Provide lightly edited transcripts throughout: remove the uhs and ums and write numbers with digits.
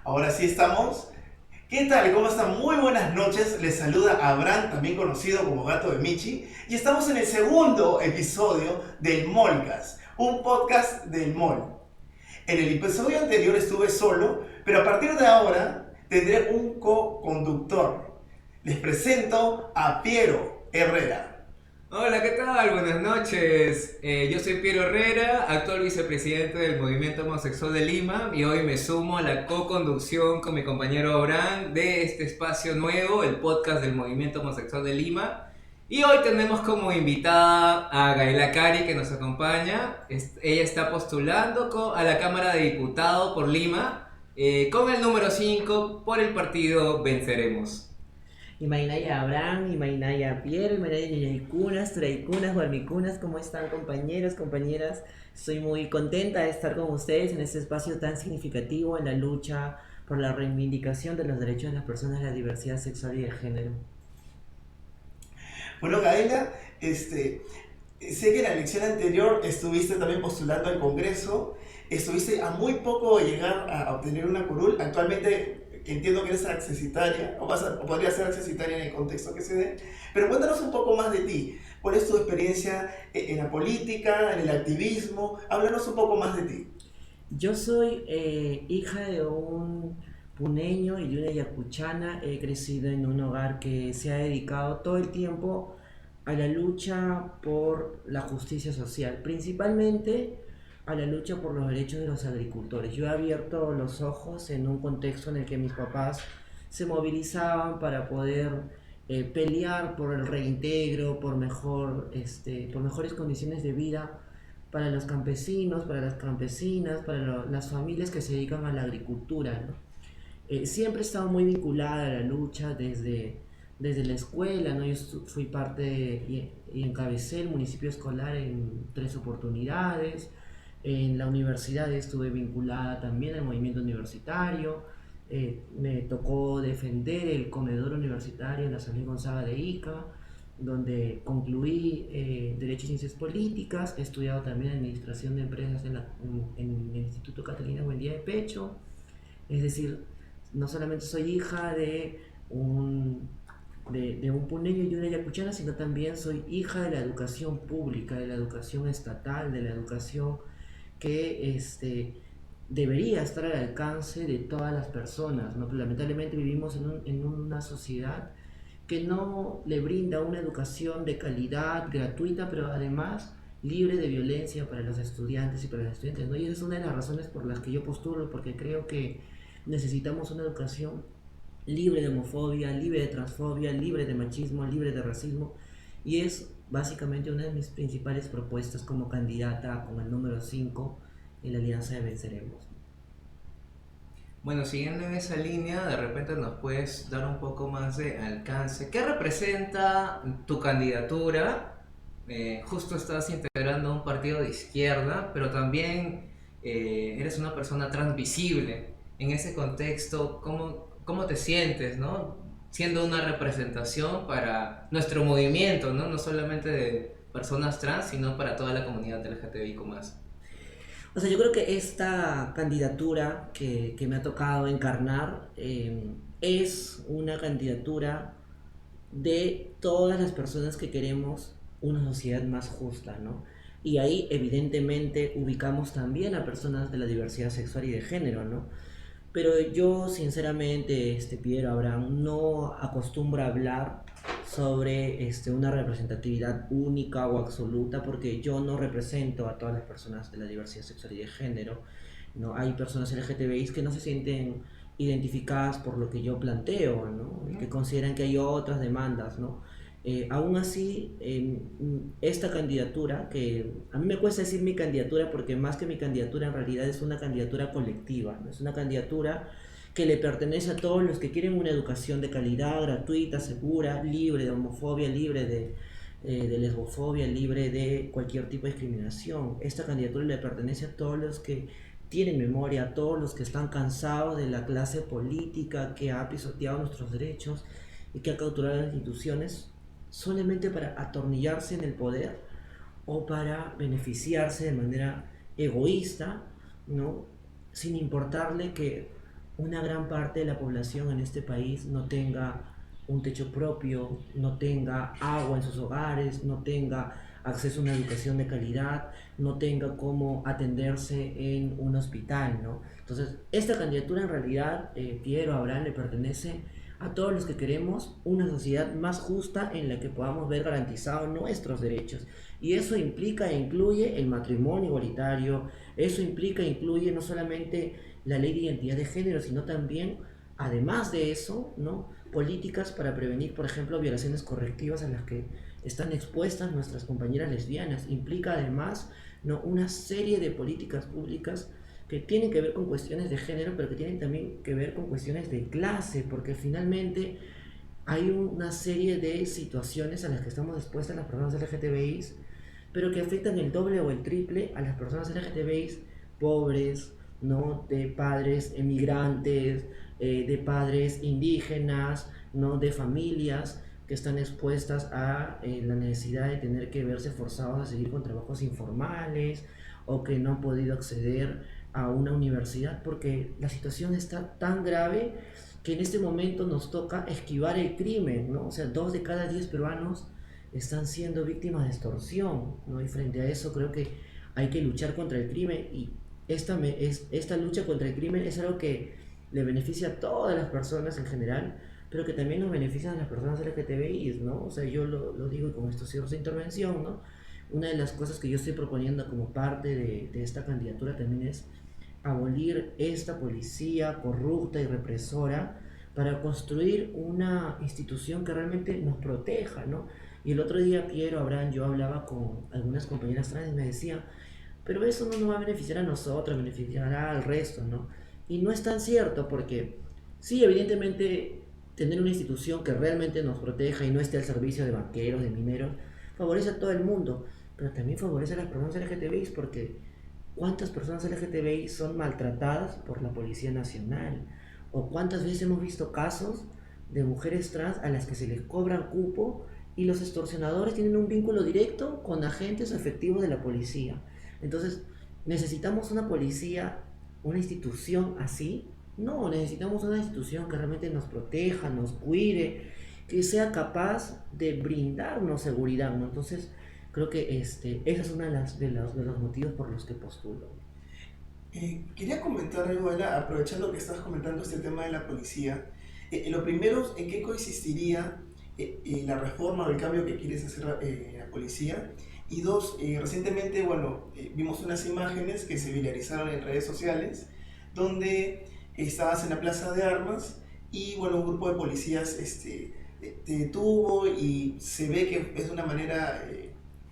Ahora sí estamos. ¿Qué tal? ¿Cómo están? Muy buenas noches. Les saluda Abraham, también conocido como Gato de Michi. Y estamos en el segundo episodio del Molcast, un podcast del Mol. En el episodio anterior estuve solo, pero a partir de ahora tendré un co-conductor. Les presento a Piero Herrera. Hola, ¿qué tal? Buenas noches. Yo soy Piero Herrera, actual vicepresidente del Movimiento Homosexual de Lima, y hoy me sumo a la co-conducción con mi compañero Abraham de este espacio nuevo, el podcast del Movimiento Homosexual de Lima. Y hoy tenemos como invitada a Gaela Cari, que nos acompaña. Ella está postulando a la Cámara de Diputados por Lima, con el número 5 por el partido Venceremos. Imainaya Abraham, Imainaya Piero, Imainaya Yayaykunas, Traikunas, Guarmicunas, ¿cómo están compañeros, compañeras? Estoy muy contenta de estar con ustedes en este espacio tan significativo en la lucha por la reivindicación de los derechos de las personas de la diversidad sexual y de género. Bueno, Gaela, sé que en la elección anterior estuviste también postulando al Congreso, estuviste a muy poco de llegar a obtener una curul. Actualmente entiendo que eres accesitaria, o podría ser accesitaria en el contexto que se dé, pero cuéntanos un poco más de ti. ¿Cuál es tu experiencia en la política, en el activismo? Háblanos un poco más de ti. Yo soy hija de un puneño y de una yacuchana. He crecido en un hogar que se ha dedicado todo el tiempo a la lucha por la justicia social, principalmente a la lucha por los derechos de los agricultores. Yo he abierto los ojos en un contexto en el que mis papás se movilizaban para poder pelear por el reintegro, por mejores condiciones de vida para los campesinos, para las campesinas, para las familias que se dedican a la agricultura, ¿no? Siempre he estado muy vinculada a la lucha desde la escuela, ¿no? Yo fui y encabecé el municipio escolar en 3 oportunidades. En la universidad estuve vinculada también al movimiento universitario. Me tocó defender el comedor universitario en la San Luis Gonzaga de Ica, donde concluí Derecho y Ciencias Políticas. He estudiado también Administración de Empresas en el Instituto Catalina Buendía de Pecho. Es decir, no solamente soy hija de un puneño y una yacuchana, sino también soy hija de la educación pública, de la educación estatal, de la educación que debería estar al alcance de todas las personas, ¿no? Pero lamentablemente vivimos en una sociedad que no le brinda una educación de calidad, gratuita, pero además libre de violencia para los estudiantes y para las estudiantes, ¿no? Y esa es una de las razones por las que yo postulo, porque creo que necesitamos una educación libre de homofobia, libre de transfobia, libre de machismo, libre de racismo, y es básicamente una de mis principales propuestas como candidata con el número 5 en la Alianza de Venceremos. Bueno, siguiendo en esa línea, de repente nos puedes dar un poco más de alcance. ¿Qué representa tu candidatura? Justo estás integrando un partido de izquierda, pero también eres una persona transvisible. En ese contexto, ¿cómo te sientes, no? Siendo una representación para nuestro movimiento, ¿no? No solamente de personas trans, sino para toda la comunidad LGTBIQ+. O sea, yo creo que esta candidatura que me ha tocado encarnar es una candidatura de todas las personas que queremos una sociedad más justa, ¿no? Y ahí evidentemente ubicamos también a personas de la diversidad sexual y de género, ¿no? Pero yo sinceramente, Piero Abraham, no acostumbro a hablar sobre una representatividad única o absoluta, porque yo no represento a todas las personas de la diversidad sexual y de género, ¿no? Hay personas LGTBI que no se sienten identificadas por lo que yo planteo, ¿no? Y que consideran que hay otras demandas, ¿no? Aún así, esta candidatura, que a mí me cuesta decir mi candidatura porque más que mi candidatura en realidad es una candidatura colectiva, ¿no? Es una candidatura que le pertenece a todos los que quieren una educación de calidad, gratuita, segura, libre de homofobia, libre de lesbofobia, libre de cualquier tipo de discriminación. Esta candidatura le pertenece a todos los que tienen memoria, a todos los que están cansados de la clase política que ha pisoteado nuestros derechos y que ha capturado las instituciones solamente para atornillarse en el poder o para beneficiarse de manera egoísta, ¿no? Sin importarle que una gran parte de la población en este país no tenga un techo propio, no tenga agua en sus hogares, no tenga acceso a una educación de calidad, no tenga cómo atenderse en un hospital, ¿no? Entonces, esta candidatura en realidad, Piero, Abraham, le pertenece a todos los que queremos una sociedad más justa en la que podamos ver garantizados nuestros derechos. Y eso implica e incluye el matrimonio igualitario, eso implica e incluye no solamente la ley de identidad de género, sino también, además de eso, ¿no?, políticas para prevenir, por ejemplo, violaciones correctivas a las que están expuestas nuestras compañeras lesbianas. Implica además, ¿no?, una serie de políticas públicas que tienen que ver con cuestiones de género, pero que tienen también que ver con cuestiones de clase, porque finalmente hay una serie de situaciones a las que estamos expuestas las personas LGTBI, pero que afectan el doble o el triple a las personas LGTBI pobres, ¿no?, de padres emigrantes, de padres indígenas, ¿no?, de familias que están expuestas a la necesidad de tener que verse forzados a seguir con trabajos informales o que no han podido acceder a una universidad porque la situación está tan grave que en este momento nos toca esquivar el crimen, ¿no? O sea, 2 de cada 10 peruanos están siendo víctimas de extorsión, ¿no? Y frente a eso creo que hay que luchar contra el crimen y esta lucha contra el crimen es algo que le beneficia a todas las personas en general, pero que también nos beneficia a las personas LGTBI, ¿no? O sea, yo lo digo y con esto cierro esta intervención, ¿no? Una de las cosas que yo estoy proponiendo como parte de esta candidatura también es abolir esta policía corrupta y represora para construir una institución que realmente nos proteja, ¿no? Y el otro día, Piero, Abraham, yo hablaba con algunas compañeras trans y me decían, pero eso no nos va a beneficiar a nosotros, beneficiará al resto, ¿no? Y no es tan cierto porque sí, evidentemente tener una institución que realmente nos proteja y no esté al servicio de banqueros, de mineros, favorece a todo el mundo, pero también favorece a las personas LGTBI porque ¿cuántas personas LGTBI son maltratadas por la Policía Nacional? ¿O cuántas veces hemos visto casos de mujeres trans a las que se les cobran cupo y los extorsionadores tienen un vínculo directo con agentes efectivos de la policía? Entonces, ¿necesitamos una policía, una institución así? No, necesitamos una institución que realmente nos proteja, nos cuide, que sea capaz de brindarnos seguridad, ¿no? Entonces, creo que esa es una de los motivos por los que postulo. Quería comentar algo, Ela, aprovechando que estás comentando este tema de la policía. Lo primero, ¿en qué consistiría la reforma o el cambio que quieres hacer en la policía? Y dos, recientemente, bueno, vimos unas imágenes que se viralizaron en redes sociales donde estabas en la plaza de armas y, bueno, un grupo de policías te detuvo y se ve que es de una manera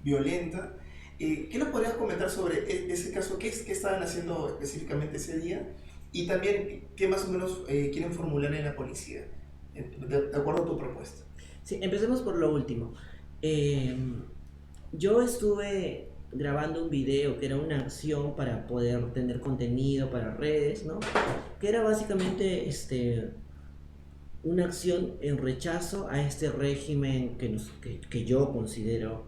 violenta. ¿Qué nos podrías comentar sobre ese caso? ¿Qué estaban haciendo específicamente ese día? Y también, ¿qué más o menos quieren formular en la policía? De acuerdo a tu propuesta. Sí, empecemos por lo último. Yo estuve grabando un video que era una acción para poder tener contenido para redes, ¿no? Que era básicamente una acción en rechazo a este régimen que yo considero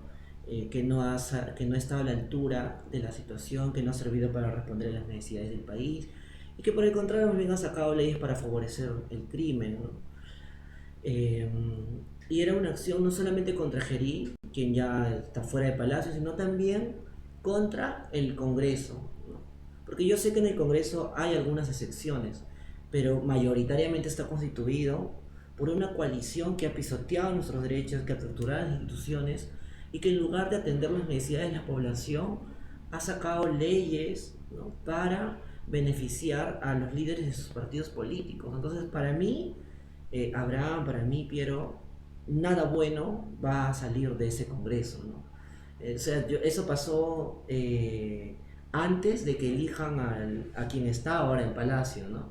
que no está a la altura de la situación, que no ha servido para responder a las necesidades del país y que por el contrario también ha sacado leyes para favorecer el crimen, ¿no? Y era una acción no solamente contra Gerí, quien ya está fuera de Palacio, sino también contra el Congreso, ¿no? Porque yo sé que en el Congreso hay algunas excepciones, pero mayoritariamente está constituido por una coalición que ha pisoteado nuestros derechos, que ha torturado las instituciones y que en lugar de atender las necesidades de la población ha sacado leyes, ¿no?, para beneficiar a los líderes de sus partidos políticos. Entonces, para mí, Abraham, para mí, Piero, nada bueno va a salir de ese Congreso, ¿no? O sea, eso pasó antes de que elijan a quien está ahora en Palacio, ¿no?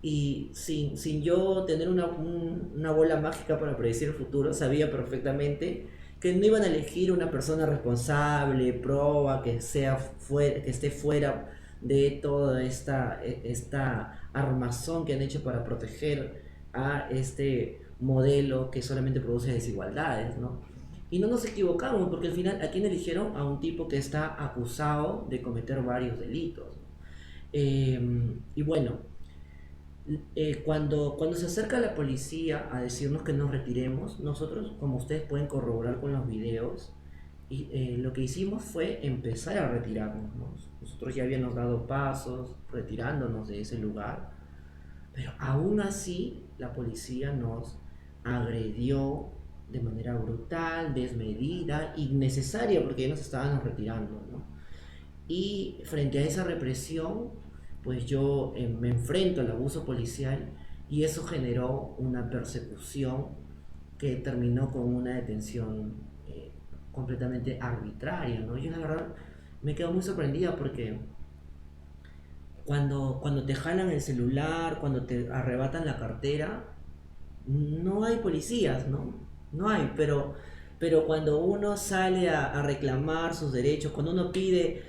Y sin yo tener una bola mágica para predecir el futuro, sabía perfectamente que no iban a elegir una persona responsable, proba, que esté fuera de toda esta armazón que han hecho para proteger a este modelo que solamente produce desigualdades, ¿no? Y no nos equivocamos, porque al final, ¿a quién eligieron? A un tipo que está acusado de cometer varios delitos. Y bueno, Cuando se acerca la policía a decirnos que nos retiremos, nosotros, como ustedes pueden corroborar con los videos, lo que hicimos fue empezar a retirarnos, ¿no? Nosotros ya habíamos dado pasos retirándonos de ese lugar, pero aún así la policía nos agredió de manera brutal, desmedida, innecesaria, porque ya nos estábamos retirando, ¿no? Y frente a esa represión, pues yo me enfrento al abuso policial y eso generó una persecución que terminó con una detención completamente arbitraria, ¿no? Yo la verdad me quedo muy sorprendida porque cuando te jalan el celular, cuando te arrebatan la cartera, no hay policías, ¿no? No hay, pero cuando uno sale a reclamar sus derechos, cuando uno pide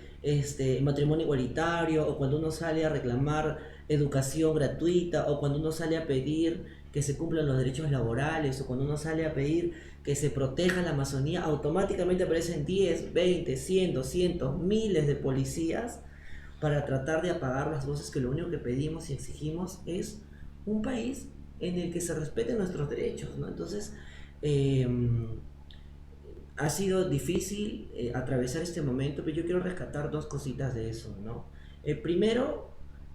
matrimonio igualitario, o cuando uno sale a reclamar educación gratuita, o cuando uno sale a pedir que se cumplan los derechos laborales, o cuando uno sale a pedir que se proteja la Amazonía, automáticamente aparecen 10, 20, 100, 200, miles de policías para tratar de apagar las voces que lo único que pedimos y exigimos es un país en el que se respeten nuestros derechos, ¿no? Entonces, eh, ha sido difícil atravesar este momento, pero yo quiero rescatar dos cositas de eso, ¿no? Primero,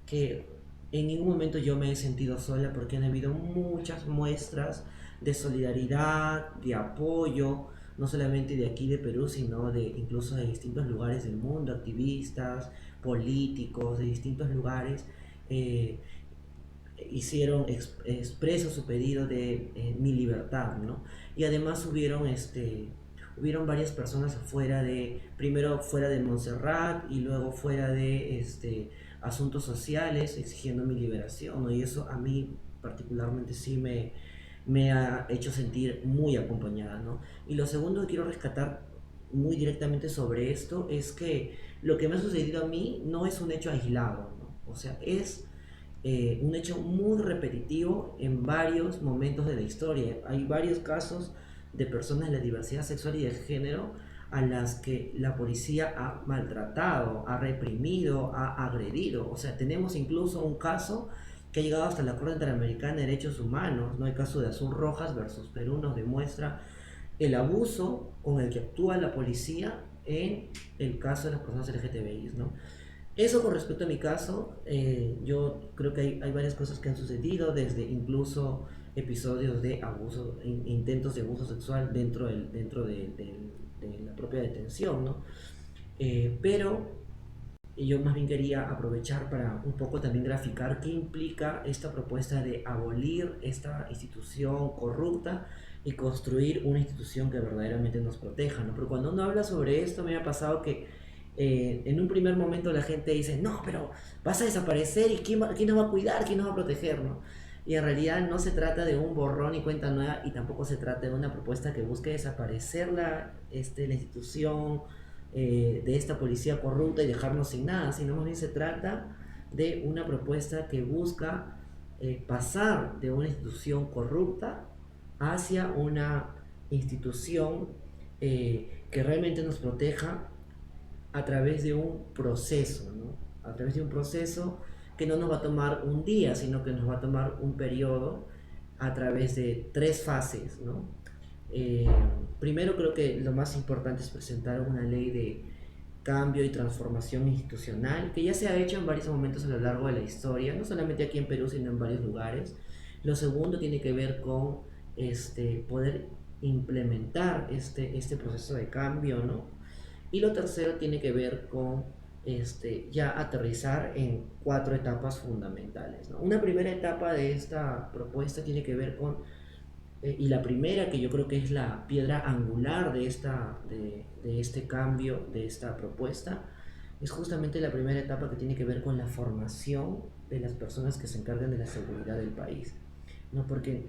que en ningún momento yo me he sentido sola porque han habido muchas muestras de solidaridad, de apoyo, no solamente de aquí de Perú, sino de incluso de distintos lugares del mundo, activistas, políticos de distintos lugares. eh, Hicieron expreso su pedido de mi libertad, ¿no? Y además hubieron varias personas primero fuera de Montserrat y luego fuera de asuntos sociales exigiendo mi liberación, ¿no? Y eso a mí particularmente sí me ha hecho sentir muy acompañada, ¿no? Y lo segundo que quiero rescatar muy directamente sobre esto es que lo que me ha sucedido a mí no es un hecho aislado, ¿no? O sea, es un hecho muy repetitivo en varios momentos de la historia. Hay varios casos de personas de la diversidad sexual y de género a las que la policía ha maltratado, ha reprimido, ha agredido. O sea, tenemos incluso un caso que ha llegado hasta la Corte Interamericana de Derechos Humanos, ¿no? El caso de Azul Rojas versus Perú nos demuestra el abuso con el que actúa la policía en el caso de las personas LGTBI, ¿no? Eso con respecto a mi caso, yo creo que hay varias cosas que han sucedido, desde incluso episodios de abuso, intentos de abuso sexual dentro de la propia detención, ¿no? Pero yo más bien quería aprovechar para un poco también graficar qué implica esta propuesta de abolir esta institución corrupta y construir una institución que verdaderamente nos proteja, ¿no? Pero cuando uno habla sobre esto me ha pasado que en un primer momento la gente dice, no, pero vas a desaparecer y ¿quién nos va a cuidar? ¿Quién nos va a proteger? ¿No? Y en realidad no se trata de un borrón y cuenta nueva y tampoco se trata de una propuesta que busque desaparecer la institución de esta policía corrupta y dejarnos sin nada, sino más bien se trata de una propuesta que busca pasar de una institución corrupta hacia una institución que realmente nos proteja a través de un proceso, ¿no? A través de un proceso que no nos va a tomar un día, sino que nos va a tomar un periodo a través de 3 fases, ¿no? Primero creo que lo más importante es presentar una ley de cambio y transformación institucional, que ya se ha hecho en varios momentos a lo largo de la historia, no solamente aquí en Perú, sino en varios lugares. Lo segundo tiene que ver con poder implementar este proceso de cambio, ¿no? Y lo tercero tiene que ver con ya aterrizar en 4 etapas fundamentales, ¿no? Una primera etapa de esta propuesta tiene que ver con, y la primera que yo creo que es la piedra angular de este cambio, de esta propuesta, es justamente la primera etapa que tiene que ver con la formación de las personas que se encargan de la seguridad del país, ¿no? Porque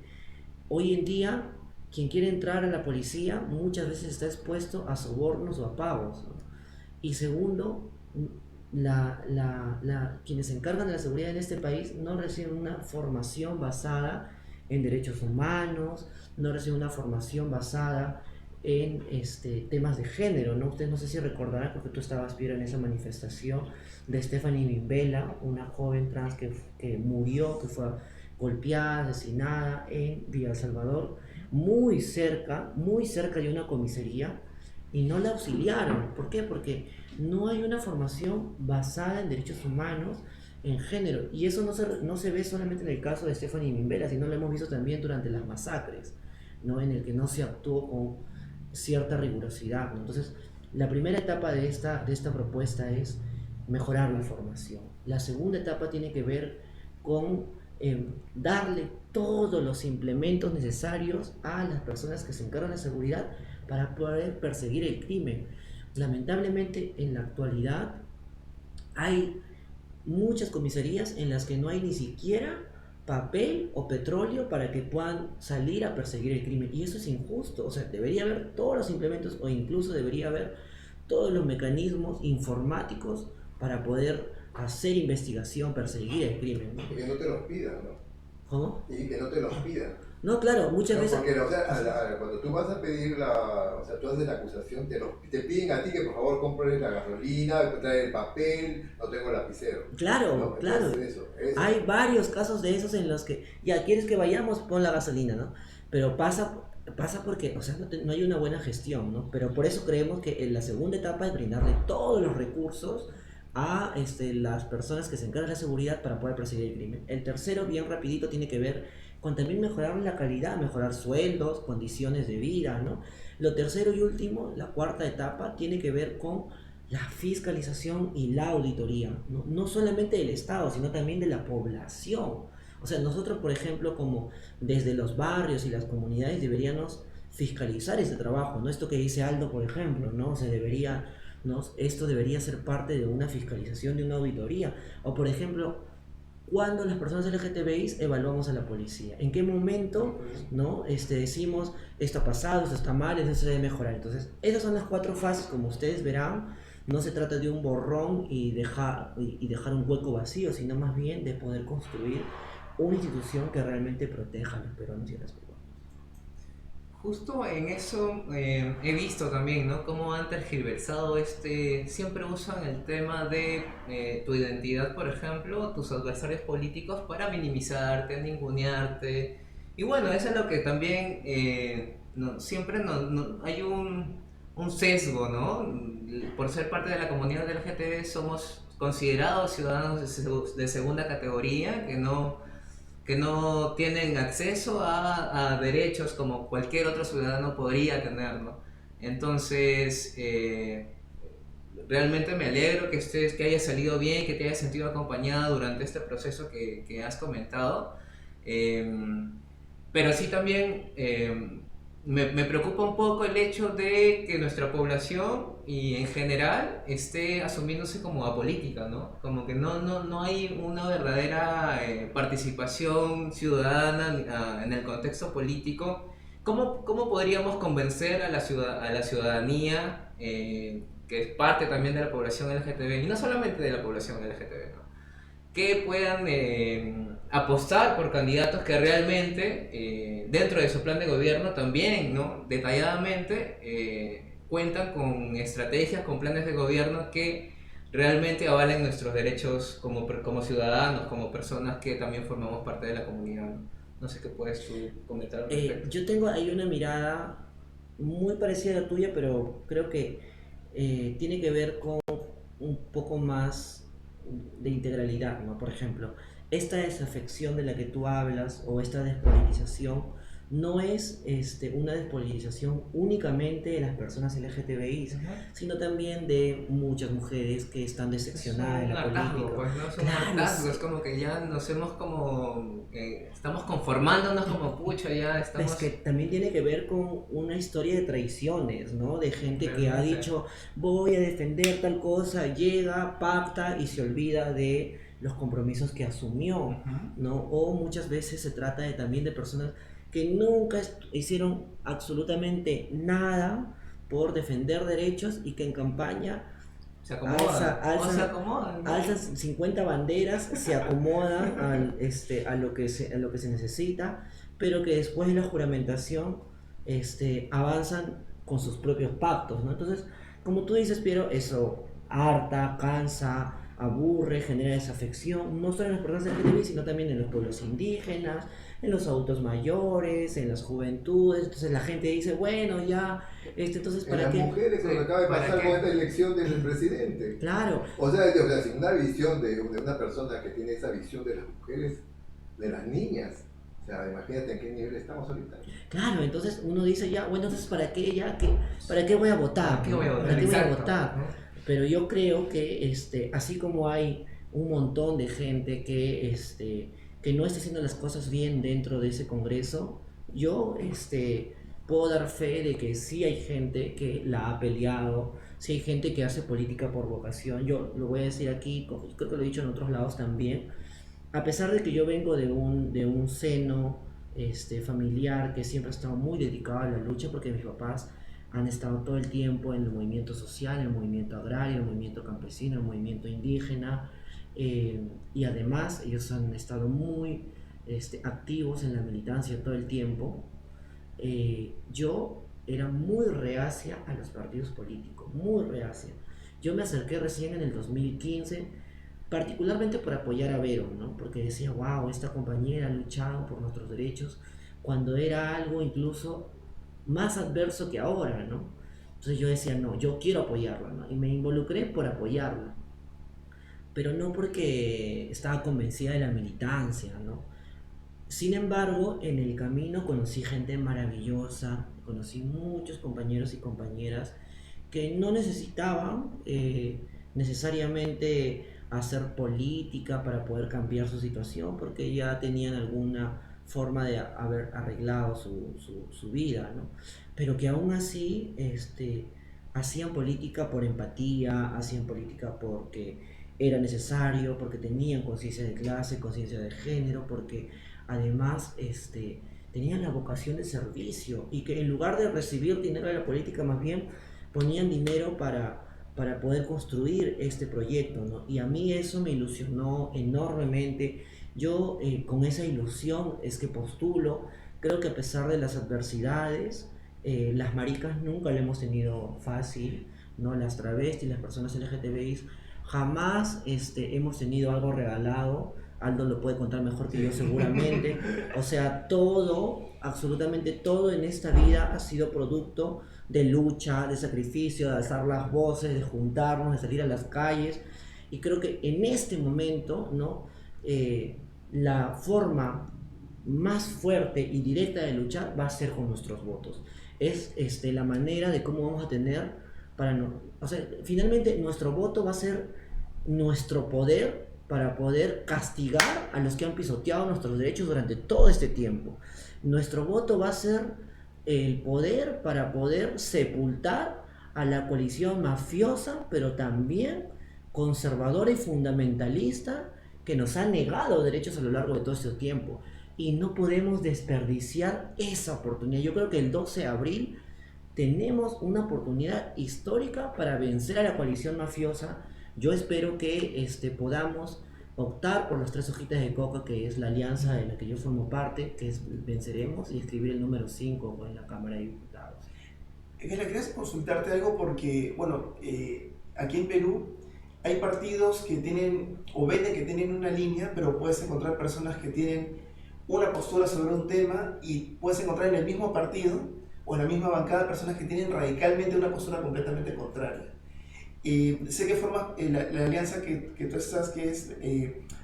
hoy en día quien quiere entrar a la policía muchas veces está expuesto a sobornos o a pagos, ¿no? Y segundo, quienes se encargan de la seguridad en este país no reciben una formación basada en derechos humanos, no reciben una formación basada en temas de género, ¿no? Ustedes no sé si recordarán, porque tú estabas, Piero, en esa manifestación de Stephanie Mimbela, una joven trans que murió, que fue golpeada, asesinada en Villa El Salvador, muy cerca de una comisaría, y no la auxiliaron. ¿Por qué? Porque no hay una formación basada en derechos humanos, en género, y eso no se ve solamente en el caso de Stephanie Mimbela, sino lo hemos visto también durante las masacres, ¿no? En el que no se actuó con cierta rigurosidad, ¿no? Entonces, la primera etapa de esta propuesta es mejorar la formación. La segunda etapa tiene que ver con darle todos los implementos necesarios a las personas que se encargan de seguridad para poder perseguir el crimen. Lamentablemente, en la actualidad hay muchas comisarías en las que no hay ni siquiera papel o petróleo para que puedan salir a perseguir el crimen, y eso es injusto. O sea, debería haber todos los implementos, o incluso debería haber todos los mecanismos informáticos para poder hacer investigación, perseguir el crimen, ¿no? Y que no te los pidan, ¿no? ¿Cómo? Y que no te los pidan. No, claro, muchas veces... Porque, o sea, cuando tú vas a pedir o sea, tú haces la acusación, te piden a ti que por favor compres la gasolina, trae el papel, no tengo lapicero. Claro, ¿no? claro. Eso. Hay varios casos de esos en los que, ya, ¿quieres que vayamos? Pon la gasolina, ¿no? Pero pasa porque, o sea, no hay una buena gestión, ¿no? Pero por eso creemos que en la segunda etapa es brindarle todos los recursos a las personas que se encargan de la seguridad para poder perseguir el crimen. El tercero, bien rapidito, tiene que ver con también mejorar la calidad, mejorar sueldos, condiciones de vida, ¿no? Lo tercero y último, la cuarta etapa, tiene que ver con la fiscalización y la auditoría, ¿no? No solamente del Estado, sino también de la población. O sea, nosotros, por ejemplo, como desde los barrios y las comunidades deberíamos fiscalizar ese trabajo, ¿no? Esto que dice Aldo, por ejemplo, ¿no? O sea, esto debería ser parte de una fiscalización, de una auditoría. O, por ejemplo, cuando las personas LGTBI evaluamos a la policía, en qué momento, ¿no? Decimos esto ha pasado, esto está mal, esto se debe mejorar. Entonces, esas son las 4 fases. Como ustedes verán, no se trata de un borrón y dejar un hueco vacío, sino más bien de poder construir una institución que realmente proteja a los peruanos y a las peruanas. Justo en eso he visto también, ¿no? Cómo han tergiversado siempre usan el tema de tu identidad, por ejemplo, tus adversarios políticos para minimizarte, ningunearte. Y bueno, eso es lo que también siempre hay un sesgo, ¿no? Por ser parte de la comunidad LGTB somos considerados ciudadanos de segunda categoría que no tienen acceso a derechos como cualquier otro ciudadano podría tener, ¿no? Entonces, realmente me alegro que haya salido bien, que te hayas sentido acompañado durante este proceso que has comentado. Pero sí también me preocupa un poco el hecho de que nuestra población y en general esté asumiéndose como apolítica, ¿no? Como que no hay una verdadera participación ciudadana en el contexto político. ¿Cómo podríamos convencer a la ciudadanía, que es parte también de la población LGTB, y no solamente de la población LGTB, ¿no? Que puedan apostar por candidatos que realmente, dentro de su plan de gobierno también, ¿no? Detalladamente, cuentan con estrategias, con planes de gobierno que realmente avalen nuestros derechos como ciudadanos, como personas que también formamos parte de la comunidad, ¿no? No sé qué puedes tú comentar al respecto. Yo tengo ahí una mirada muy parecida a la tuya, pero creo que tiene que ver con un poco más de integralidad, ¿no? Por ejemplo, esta desafección de la que tú hablas, o esta despolitización, no es una despolitización únicamente de las personas LGTBI, sino también de muchas mujeres que están decepcionadas de la política. Pues, ¿no? Es un hartazgo, es como que ya nos hemos estamos conformándonos como pucha, ya estamos... Es que también tiene que ver con una historia de traiciones, ¿no? De gente que ha dicho, voy a defender tal cosa, llega, pacta y se olvida de los compromisos que asumió, ¿no? O muchas veces se trata también de personas que nunca hicieron absolutamente nada por defender derechos y que en campaña se acomodan, ¿no? alzan 50 banderas, se acomodan a lo que se necesita, pero que después de la juramentación avanzan con sus propios pactos, ¿no? Entonces, como tú dices, Piero, eso harta, cansa, aburre, genera desafección, no solo en las personas LGTBI, sino también en los pueblos indígenas, en los adultos mayores, en las juventudes. Entonces la gente dice, bueno, ya, entonces, En ¿para las qué? mujeres, como Sí, acaba de ¿para pasar qué? con esta elección del presidente. Claro, O sea, sin una visión de una persona que tiene esa visión de las mujeres, de las niñas. O sea, imagínate en qué nivel estamos ahorita. claro, entonces uno dice, ya, bueno, entonces, ¿para qué ya? ¿Para qué voy a votar? ¿Para qué voy a ¿no? votar? ¿Para qué voy a Exacto, votar? ¿no? Pero yo creo que así como hay un montón de gente que no está haciendo las cosas bien dentro de ese Congreso, yo puedo dar fe de que sí hay gente que la ha peleado, sí hay gente que hace política por vocación. Yo lo voy a decir aquí, creo que lo he dicho en otros lados también. A pesar de que yo vengo de un seno familiar que siempre ha estado muy dedicado a la lucha, porque mis papás han estado todo el tiempo en el movimiento social, en el movimiento agrario, en el movimiento campesino, en el movimiento indígena, y además ellos han estado muy activos en la militancia todo el tiempo. Yo era muy reacia a los partidos políticos, muy reacia. Yo me acerqué recién en el 2015, particularmente por apoyar a Vero, ¿no? Porque decía, wow, esta compañera ha luchado por nuestros derechos, cuando era algo incluso más adverso que ahora, ¿no? Entonces yo decía, no, yo quiero apoyarla, ¿no? Y me involucré por apoyarla, pero no porque estaba convencida de la militancia, ¿no? Sin embargo, en el camino conocí gente maravillosa, conocí muchos compañeros y compañeras que no necesitaban necesariamente hacer política para poder cambiar su situación, porque ya tenían alguna forma de haber arreglado su vida, ¿no? Pero que aún así hacían política por empatía, hacían política porque era necesario, porque tenían conciencia de clase, conciencia de género, porque además tenían la vocación de servicio, y que en lugar de recibir dinero de la política, más bien ponían dinero para poder construir este proyecto, ¿no? Y a mí eso me ilusionó enormemente. Yo con esa ilusión es que postulo. Creo que a pesar de las adversidades, las maricas nunca lo hemos tenido fácil, ¿no? Las travestis, las personas LGTBI, jamás hemos tenido algo regalado. Aldo lo puede contar mejor que yo seguramente. O sea, todo, absolutamente todo en esta vida ha sido producto de lucha, de sacrificio, de alzar las voces, de juntarnos, de salir a las calles. Y creo que en este momento, ¿no? La forma más fuerte y directa de luchar va a ser con nuestros votos. Es la manera de cómo vamos a tener para no, o sea, finalmente nuestro voto va a ser nuestro poder para poder castigar a los que han pisoteado nuestros derechos durante todo este tiempo. Nuestro voto va a ser el poder para poder sepultar a la coalición mafiosa, pero también conservadora y fundamentalista, que nos ha negado derechos a lo largo de todo este tiempo. Y no podemos desperdiciar esa oportunidad. Yo creo que el 12 de abril tenemos una oportunidad histórica para vencer a la coalición mafiosa. Yo espero que podamos optar por las 3 hojitas de coca, que es la alianza de la que yo formo parte, que es Venceremos, y escribir el número 5 en la Cámara de Diputados. Quería consultarte algo porque, bueno, aquí en Perú hay partidos que tienen o venden que tienen una línea, pero puedes encontrar personas que tienen una postura sobre un tema, y puedes encontrar en el mismo partido o en la misma bancada personas que tienen radicalmente una postura completamente contraria. Sé que formas la alianza que tú estás, que es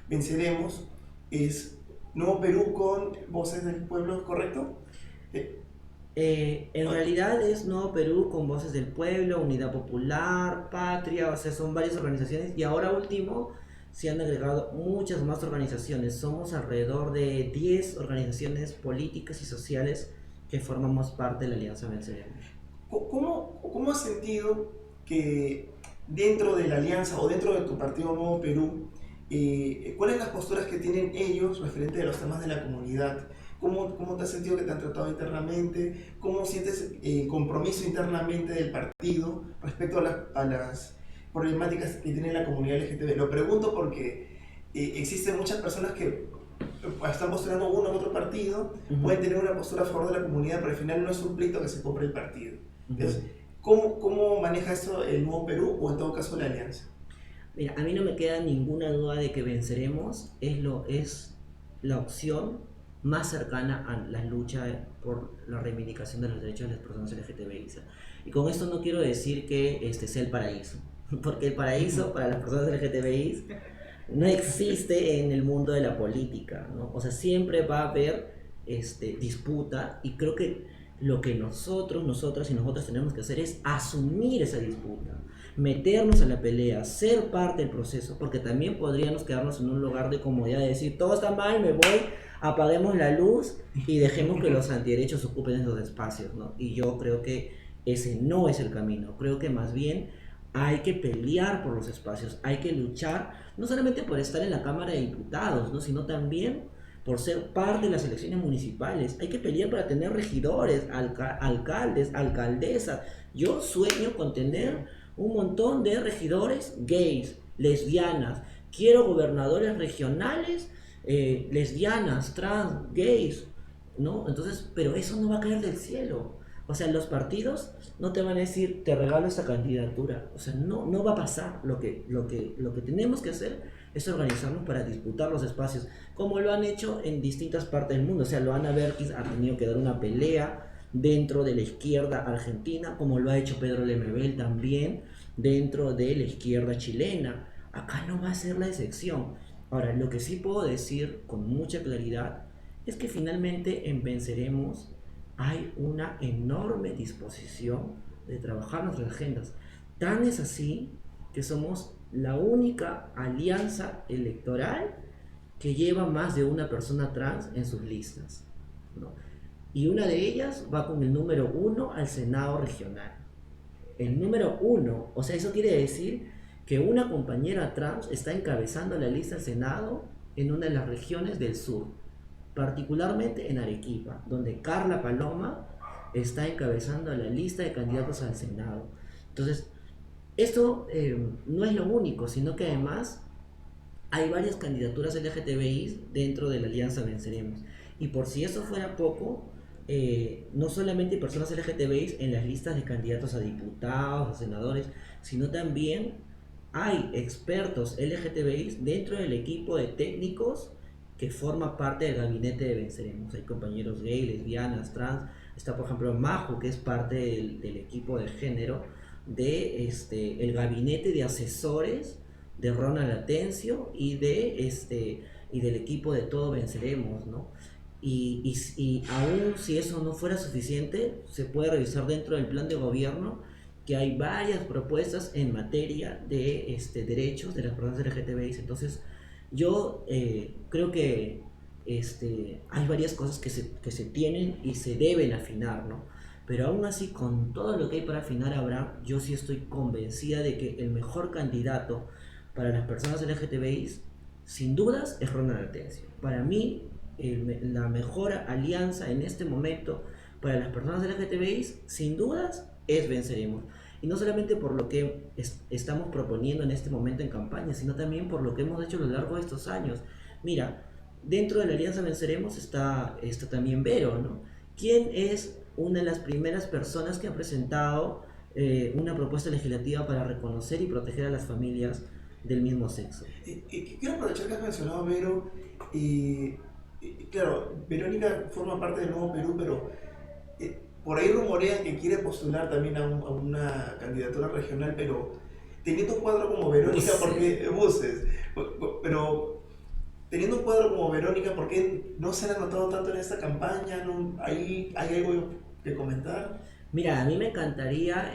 Venceremos, es Nuevo Perú con Voces del Pueblo, ¿correcto? En realidad es Nuevo Perú con Voces del Pueblo, Unidad Popular, Patria, o sea, son varias organizaciones, y ahora último se han agregado muchas más organizaciones. Somos alrededor de 10 organizaciones políticas y sociales que formamos parte de la Alianza Venceremos. ¿Cómo has sentido que dentro de la alianza o dentro de tu partido Nuevo Perú, cuáles son las posturas que tienen ellos referente a los temas de la comunidad? ¿Cómo te has sentido que te han tratado internamente? ¿Cómo sientes el compromiso internamente del partido respecto a las problemáticas que tiene la comunidad LGTB? Lo pregunto porque existen muchas personas que están postulando uno u otro partido, pueden tener una postura a favor de la comunidad, pero al final no es un pleito que se compre el partido. Entonces, ¿cómo maneja esto el Nuevo Perú o en todo caso la Alianza? Mira, a mí no me queda ninguna duda de que venceremos, es la opción más cercana a la lucha por la reivindicación de los derechos de las personas LGTBI. Y con esto no quiero decir que este sea el paraíso, porque el paraíso para las personas LGTBI no existe en el mundo de la política, ¿no? O sea, siempre va a haber disputa, y creo que lo que nosotras y nosotros tenemos que hacer es asumir esa disputa, meternos a la pelea, ser parte del proceso, porque también podríamos quedarnos en un lugar de comodidad de decir, todo está mal, me voy, apaguemos la luz y dejemos que los antiderechos ocupen esos espacios, ¿no? Y yo creo que ese no es el camino, creo que más bien hay que pelear por los espacios, hay que luchar no solamente por estar en la Cámara de Diputados, ¿no? Sino también por ser parte de las elecciones municipales. Hay que pelear para tener regidores, alcaldes, alcaldesas. Yo sueño con tener un montón de regidores gays, lesbianas. Quiero gobernadores regionales, lesbianas, trans, gays, ¿no? Entonces, pero eso no va a caer del cielo. O sea, los partidos no te van a decir, te regalo esta candidatura. O sea, no va a pasar. Lo que tenemos que hacer es organizarnos para disputar los espacios, como lo han hecho en distintas partes del mundo. O sea, Loana Berkis ha tenido que dar una pelea dentro de la izquierda argentina, como lo ha hecho Pedro Lemebel también dentro de la izquierda chilena. Acá no va a ser la excepción. Ahora, lo que sí puedo decir con mucha claridad es que finalmente en Venceremos hay una enorme disposición de trabajar nuestras agendas. Tan es así que somos la única alianza electoral que lleva más de una persona trans en sus listas, ¿no? Y una de ellas va con el número 1 al Senado regional. El número 1, o sea, eso quiere decir que una compañera trans está encabezando la lista al Senado en una de las regiones del sur, particularmente en Arequipa, donde Carla Paloma está encabezando la lista de candidatos al Senado. Entonces, esto no es lo único, sino que además hay varias candidaturas LGTBI dentro de la Alianza Venceremos. Y por si eso fuera poco, no solamente hay personas LGTBI en las listas de candidatos a diputados, a senadores, sino también hay expertos LGTBI dentro del equipo de técnicos que forma parte del gabinete de Venceremos. Hay compañeros gay, lesbianas, trans. Está, por ejemplo, Majo, que es parte del equipo de género de el gabinete de asesores de Ronald Atencio y del equipo de Todo Venceremos, ¿no? Y aún si eso no fuera suficiente, se puede revisar dentro del plan de gobierno que hay varias propuestas en materia de derechos de las personas LGTBI. Entonces, yo creo que hay varias cosas que se tienen y se deben afinar, ¿no? Pero aún así, con todo lo que hay para afinar, Abraham, yo sí estoy convencida de que el mejor candidato para las personas LGTBI, sin dudas, es Ronald Atencio. Para mí, la mejor alianza en este momento para las personas LGTBI, sin dudas, es Venceremos. Y no solamente por lo que estamos proponiendo en este momento en campaña, sino también por lo que hemos hecho a lo largo de estos años. Mira, dentro de la Alianza Venceremos está también Vero, ¿no? ¿Quién es una de las primeras personas que ha presentado una propuesta legislativa para reconocer y proteger a las familias del mismo sexo? Quiero aprovechar que has mencionado a Vero y claro, Verónica forma parte del Nuevo Perú, pero por ahí rumorean que quiere postular también a una candidatura regional, pero teniendo un cuadro como Verónica, Buses, pero teniendo un cuadro como Verónica, ¿por qué no se han notado tanto en esta campaña? ¿No? ¿Hay algo que comentar? Mira, a mí me encantaría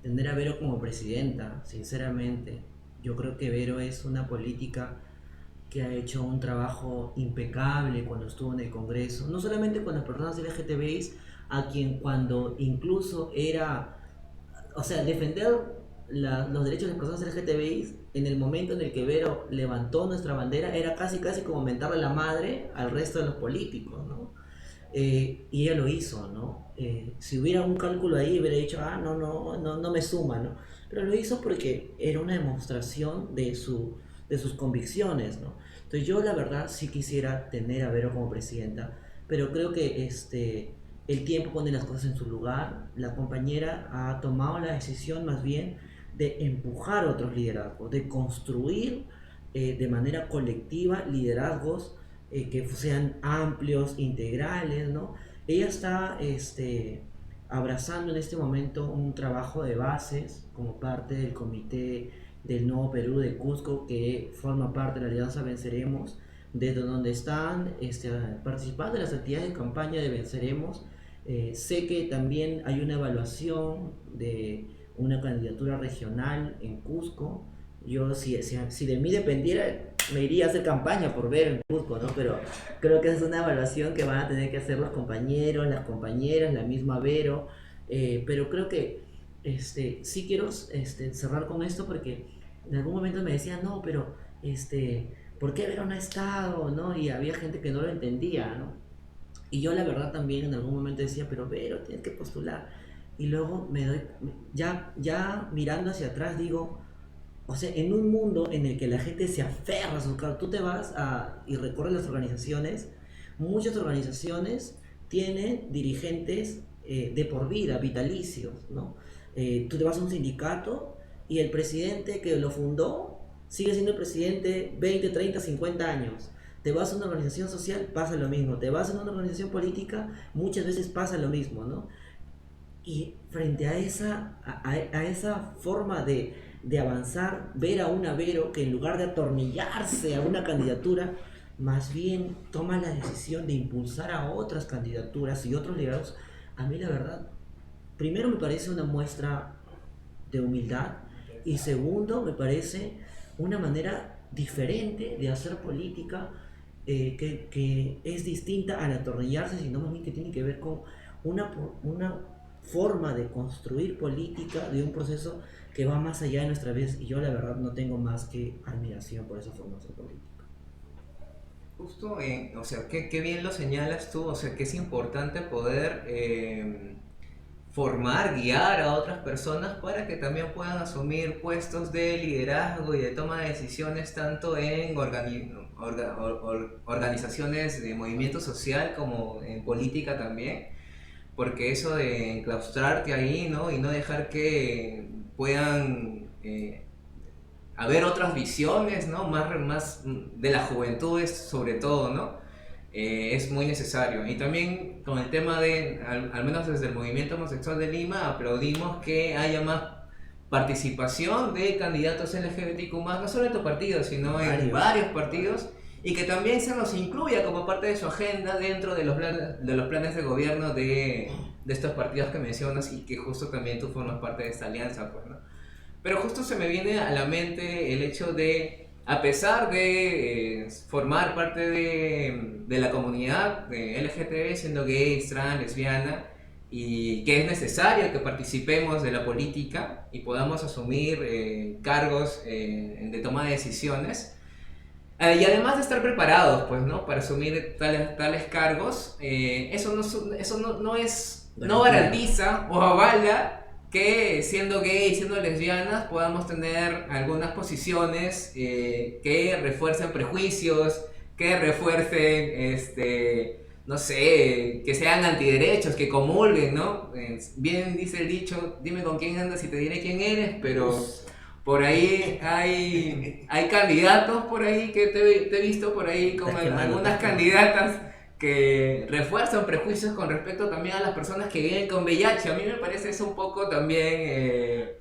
tener a Vero como presidenta, sinceramente. Yo creo que Vero es una política que ha hecho un trabajo impecable cuando estuvo en el Congreso, no solamente con las personas LGTBI, a quien cuando incluso era, o sea, defender los derechos de las personas LGTBI en el momento en el que Vero levantó nuestra bandera era casi como mentarle la madre al resto de los políticos, ¿no? Y ella lo hizo, ¿no? Si hubiera un cálculo ahí hubiera dicho, no me suma, ¿no? Pero lo hizo porque era una demostración de sus convicciones, ¿no? Entonces yo la verdad sí quisiera tener a Vero como presidenta, pero creo que el tiempo pone las cosas en su lugar. La compañera ha tomado la decisión más bien de empujar otros liderazgos, de construir de manera colectiva liderazgos que sean amplios, integrales, ¿no? Ella está abrazando en este momento un trabajo de bases como parte del comité del Nuevo Perú de Cusco, que forma parte de la Alianza Venceremos, desde donde están participando en las actividades de campaña de Venceremos. Sé que también hay una evaluación de una candidatura regional en Cusco. Yo, si de mí dependiera, me iría a hacer campaña por ver en Cusco, ¿no? Pero creo que es una evaluación que van a tener que hacer los compañeros, las compañeras, la misma Vero. Pero creo que sí quiero cerrar con esto porque en algún momento me decían, no, pero ¿por qué Vero no ha estado? ¿No? Y había gente que no lo entendía, ¿no? Y yo la verdad también en algún momento decía, pero Vero, tienes que postular. Y luego ya mirando hacia atrás digo, o sea, en un mundo en el que la gente se aferra a sus cargos, tú te vas y recorres las organizaciones, muchas organizaciones tienen dirigentes de por vida, vitalicios, ¿no? Tú te vas a un sindicato y el presidente que lo fundó sigue siendo el presidente 20, 30, 50 años. Te vas a una organización social, pasa lo mismo. Te vas a una organización política, muchas veces pasa lo mismo, ¿no? Y frente a esa forma de avanzar, ver a una Vero que en lugar de atornillarse a una candidatura, más bien toma la decisión de impulsar a otras candidaturas y otros liderazgos, a mí la verdad, primero me parece una muestra de humildad y segundo me parece una manera diferente de hacer política que es distinta al atornillarse, sino más bien que tiene que ver con una forma de construir política, de un proceso que va más allá de nuestra vida, y yo la verdad no tengo más que admiración por esa formación política. Justo, o sea, qué bien lo señalas tú, o sea, que es importante poder formar, guiar a otras personas para que también puedan asumir puestos de liderazgo y de toma de decisiones tanto en organizaciones de movimiento social como en política también, porque eso de enclaustrarte ahí, ¿no? Y no dejar que puedan haber otras visiones, ¿no? Más de las juventudes sobre todo, ¿no? Es muy necesario. Y también con el tema de, al menos desde el movimiento homosexual de Lima, aplaudimos que haya más participación de candidatos LGBTQ+, no solo en tu partido, sino en varios partidos, y que también se nos incluya como parte de su agenda dentro de los planes de gobierno de estos partidos que mencionas, y que justo también tú formas parte de esta alianza, pues, ¿no? Pero justo se me viene a la mente el hecho de, a pesar de formar parte de la comunidad de LGTB, siendo gay, trans, lesbiana, y que es necesario que participemos de la política y podamos asumir cargos de toma de decisiones, y además de estar preparados, pues, ¿no? Para asumir tales cargos, eso no garantiza o avala que siendo gay, siendo lesbianas, podamos tener algunas posiciones que refuercen prejuicios, que refuercen, no sé, que sean antiderechos, que comulguen, ¿no? Bien dice el dicho, dime con quién andas y te diré quién eres, pero por ahí hay candidatos por ahí que te he visto por ahí con algunas candidatas que refuerzan prejuicios con respecto también a las personas que viven con VIH. A mí me parece eso un poco también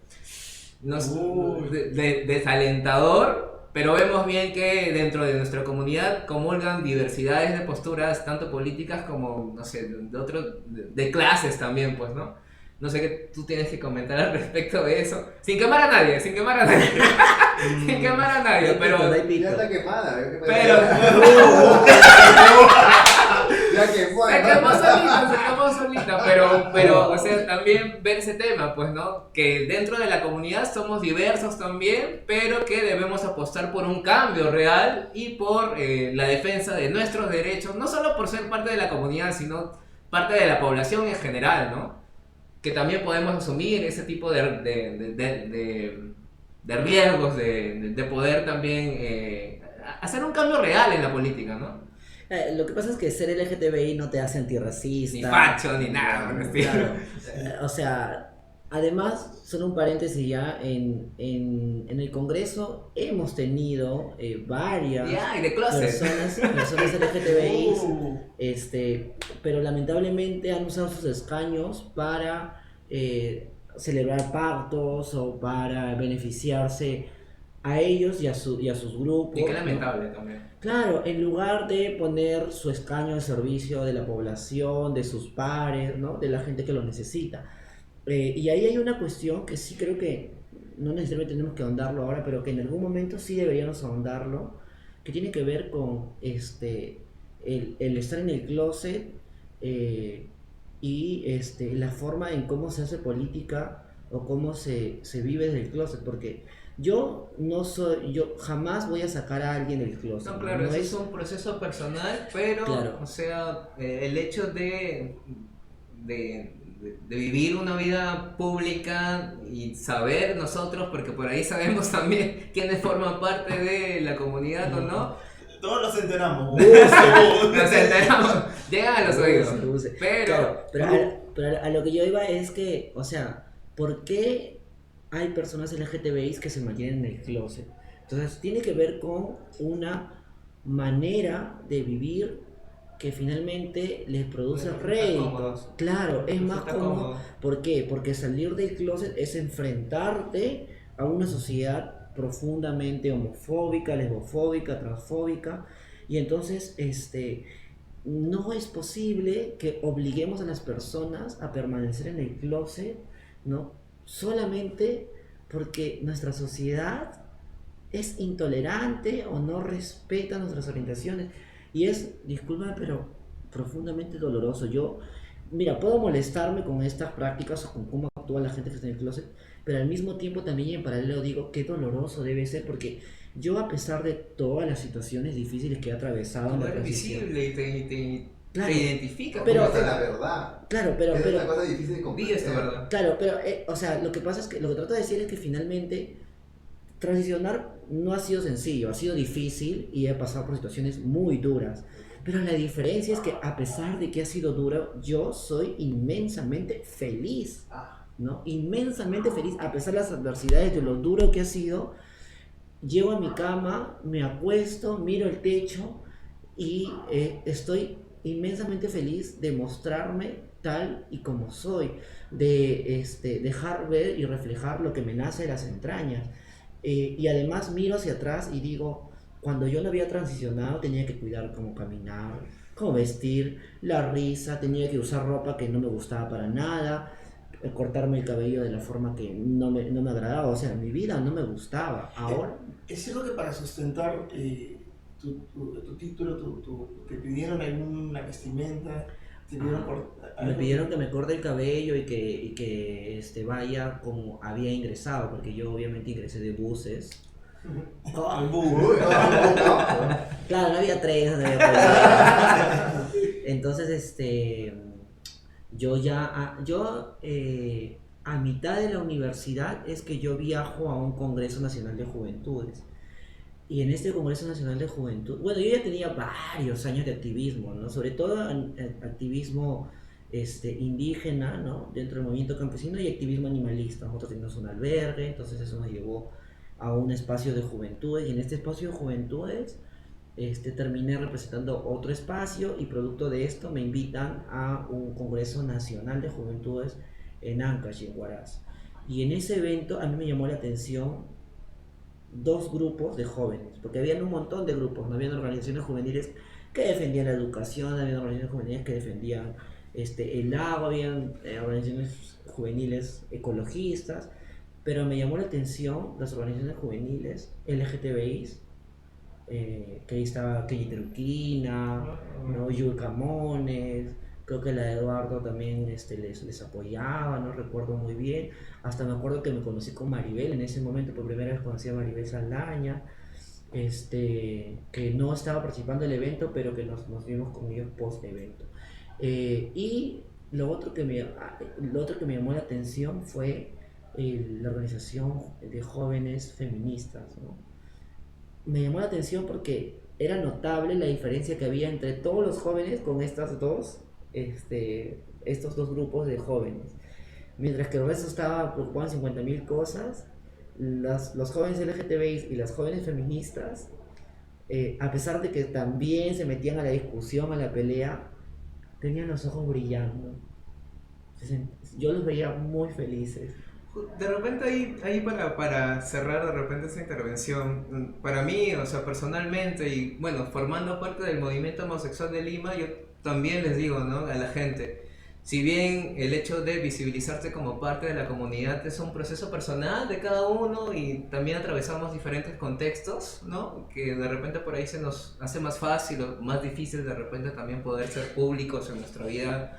desalentador, pero vemos bien que dentro de nuestra comunidad comulgan diversidades de posturas, tanto políticas como, no sé, de clases también, pues, ¿no? No sé qué tú tienes que comentar al respecto de eso. Sin quemar a nadie. Sin quemar a nadie, pero... Ya está quemada. Se quemó solita, pero, o sea, también ver ese tema, pues, ¿no? Que dentro de la comunidad somos diversos también, pero que debemos apostar por un cambio real y por la defensa de nuestros derechos, no solo por ser parte de la comunidad, sino parte de la población en general, ¿no? Que también podemos asumir ese tipo de riesgos de poder también hacer un cambio real en la política, ¿no? Lo que pasa es que ser LGTBI no te hace antirracista. Ni facho, ni nada, por el estilo. Claro. O sea, además, solo un paréntesis ya, en el Congreso hemos tenido varias Ya, y de closet. personas LGTBI, Uh, pero lamentablemente han usado sus escaños para celebrar pactos o para beneficiarse a ellos y a sus grupos. Y qué ¿no? lamentable también. Claro, en lugar de poner su escaño al servicio de la población, de sus pares, ¿no? De la gente que lo necesita. Y ahí hay una cuestión que sí creo que no necesariamente tenemos que ahondarlo ahora, pero que en algún momento sí deberíamos ahondarlo, que tiene que ver con el estar en el closet y la forma en cómo se hace política o cómo se vive desde el closet, porque yo jamás voy a sacar a alguien del closet. No, claro, No eso es- es un proceso personal, pero, Claro. o sea, el hecho de vivir una vida pública y saber nosotros, porque por ahí sabemos también quiénes forman parte de la comunidad o no, todos nos enteramos. nos enteramos, llegan a los oídos. Pero, Claro, pero a lo que yo iba es que, o sea, ¿por qué hay personas LGTBI que se mantienen en el closet? Entonces, tiene que ver con una manera de vivir que finalmente les produce Les resulta réditos. cómodo. Claro, es más Resulta cómodo. cómodo. ¿Por qué? Porque salir del closet es enfrentarte a una sociedad profundamente homofóbica, lesbofóbica, transfóbica, y entonces no es posible que obliguemos a las personas a permanecer en el closet, ¿no? Solamente porque nuestra sociedad es intolerante o no respeta nuestras orientaciones. Y es, disculpa, pero profundamente doloroso. Mira, puedo molestarme con estas prácticas o con cómo actúa la gente que está en el closet, pero al mismo tiempo también y en paralelo digo qué doloroso debe ser, porque yo, a pesar de todas las situaciones difíciles que he atravesado en como la eres transición, visible y Claro. te identifica. Pero- Esa es la verdad. claro, Es una cosa difícil de comprender. Di esto, ¿verdad? claro, pero, o sea, lo que pasa es que lo que trato de decir es que finalmente transicionar no ha sido sencillo, ha sido difícil y he pasado por situaciones muy duras. Pero la diferencia es que, a pesar de que ha sido duro, yo soy inmensamente feliz, ¿no? Inmensamente feliz, a pesar de las adversidades, de lo duro que ha sido. Llego a mi cama, me acuesto, miro el techo y estoy inmensamente feliz de mostrarme tal y como soy, de dejar ver y reflejar lo que me nace de las entrañas. Y además miro hacia atrás y digo, cuando yo no había transicionado tenía que cuidar cómo caminar, cómo vestir, la risa, tenía que usar ropa que no me gustaba para nada, cortarme el cabello de la forma que no me agradaba, o sea, mi vida no me gustaba. Ahora, Es cierto que para sustentar tu título, te pidieron alguna vestimenta, te pidieron me pidieron que me corte el cabello y que vaya como había ingresado, porque yo obviamente ingresé de buses. Al Uy, búho. no, no. Claro, no había tres, no había cuatro. Entonces, a mitad de la universidad es que yo viajo a un Congreso Nacional de Juventudes. Y en este Congreso Nacional de Juventud, bueno, yo ya tenía varios años de activismo, ¿no? Sobre todo activismo indígena, ¿no? Dentro del movimiento campesino, y activismo animalista. Nosotros teníamos un albergue, entonces eso nos llevó a un espacio de juventudes, y en este espacio de juventudes terminé representando otro espacio, y producto de esto me invitan a un Congreso Nacional de Juventudes en Ancash, en Huaraz. Y en ese evento a mí me llamó la atención dos grupos de jóvenes, porque habían un montón de grupos, no habían organizaciones juveniles que defendían la educación, habían organizaciones juveniles que defendían el agua, habían organizaciones juveniles ecologistas, pero me llamó la atención las organizaciones juveniles LGTBIs, que ahí estaba Kenny Teruquina, ¿no? Yul Camones, creo que la de Eduardo también les apoyaba, no recuerdo muy bien. Hasta me acuerdo que me conocí con Maribel en ese momento, por primera vez conocí a Maribel Saldaña, que no estaba participando del evento, pero que nos vimos con ellos post evento. Y lo otro que me llamó la atención fue la organización de jóvenes feministas, ¿no? me llamó la atención porque era notable la diferencia que había entre todos los jóvenes con estos dos grupos de jóvenes. Mientras que el resto estaba preocupado en 50.000 cosas, los jóvenes LGTBI y las jóvenes feministas, a pesar de que también se metían a la discusión, a la pelea, tenían los ojos brillando. Yo los veía muy felices. De repente ahí para cerrar de repente esa intervención, para mí, o sea, personalmente y bueno, formando parte del movimiento homosexual de Lima, yo también les digo, ¿no? A la gente, si bien el hecho de visibilizarse como parte de la comunidad es un proceso personal de cada uno y también atravesamos diferentes contextos, ¿no? Que de repente por ahí se nos hace más fácil o más difícil de repente también poder ser públicos en nuestra vida,